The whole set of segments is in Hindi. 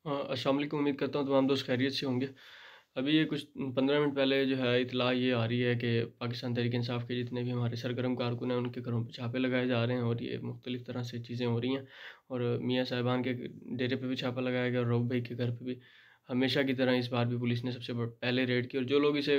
अस्सलाम वालेकुम। उम्मीद करता हूँ तमाम दोस्त खैरियत से होंगे। अभी ये कुछ 15 मिनट पहले जो है इत्तला ये आ रही है कि पाकिस्तान तहरीक-ए-इंसाफ़ के जितने भी हमारे सरगर्म कारकुन हैं उनके घरों पे छापे लगाए जा रहे हैं और ये मुख्तलिफ़ तरह से चीज़ें हो रही हैं। और मियाँ साहिबान के डेरे पे भी छापा लगाया गया और रऊफ़ भाई के घर पे भी। हमेशा की तरह इस बार भी पुलिस ने सबसे पहले रेड की और जो लोग इसे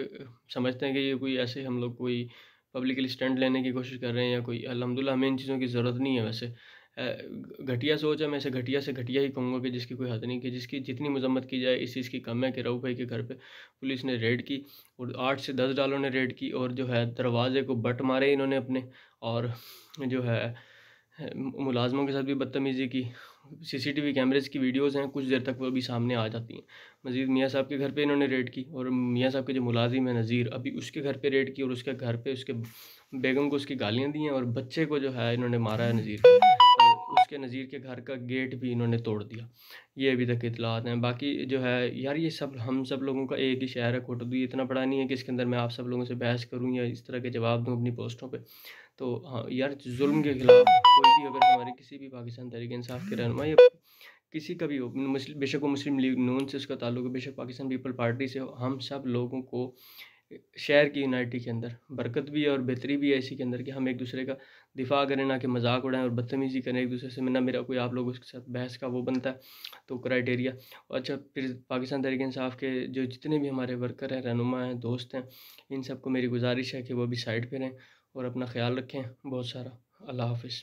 समझते हैं कि ये कोई ऐसे हम लोग कोई पब्लिकली स्टंट लेने की कोशिश कर रहे हैं या कोई, अल्हम्दुलिल्लाह हमें इन चीज़ों की ज़रूरत नहीं है वैसे। घटिया सोच है, मैं इसे घटिया से घटिया ही कहूँगा कि जिसकी कोई हद नहीं, कि जिसकी जितनी मज़म्मत की जाए इस चीज़ की कम है कि रऊफ़ भाई के घर पे पुलिस ने रेड की और 8 से 10 डालों ने रेड की और जो है दरवाज़े को बट मारे इन्होंने अपने, और जो है मुलाज़िमों के साथ भी बदतमीज़ी की। सीसीटीवी कैमरेज़ की वीडियोज़ हैं, कुछ देर तक वो भी सामने आ जाती हैं। मज़ीद मियाँ साहब के घर पे इन्होंने रेड की और मियाँ साहब के जो मुलाज़िम है नज़ीर, अभी उसके घर पे रेड की और उसके घर पे उसके बेगम को उसकी गालियाँ दी हैं और बच्चे को जो है इन्होंने मारा है नज़ीर के, और उसके नज़ीर के घर का गेट भी इन्होंने तोड़ दिया। ये अभी तक इत्तलात हैं। बाकी जो है यार, ये सब हम सब लोगों का एक ही शहर है कोटद्दू, ये इतना बड़ा नहीं है कि इसके अंदर मैं आप सब लोगों से बहस करूँ या इस तरह के जवाब दूँ अपनी पोस्टों पे। तो हाँ, यार ज़ुल्म के खिलाफ कोई भी अगर हमारे किसी भी पाकिस्तान तहरीक-ए-इंसाफ़ के रहनुमा या किसी का भी हो, बेशक वो मुस्लिम लीग नून से उसका ताल्लुक है, बेशक पाकिस्तान पीपल पार्टी से हो, हम सब लोगों को शहर की यूनाइटी के अंदर बरकत भी है और बेहतरी भी है इसी के अंदर कि हम एक-दूसरे का दिफ़ा करें, ना कि मज़ाक उड़ाएँ और बदतमीज़ी करें एक-दूसरे से। ना मेरा कोई आप लोगों के साथ बहस का वो बनता है, तो क्राइटेरिया। अच्छा, फिर पाकिस्तान तहरीक-ए-इंसाफ़ के जो जितने भी हमारे वर्कर हैं, रहनुमा हैं, दोस्त हैं, इन सबको मेरी गुज़ारिश है कि वो भी साइड पे रहें और अपना ख़्याल रखें बहुत सारा। अल्लाह हाफ़िज़।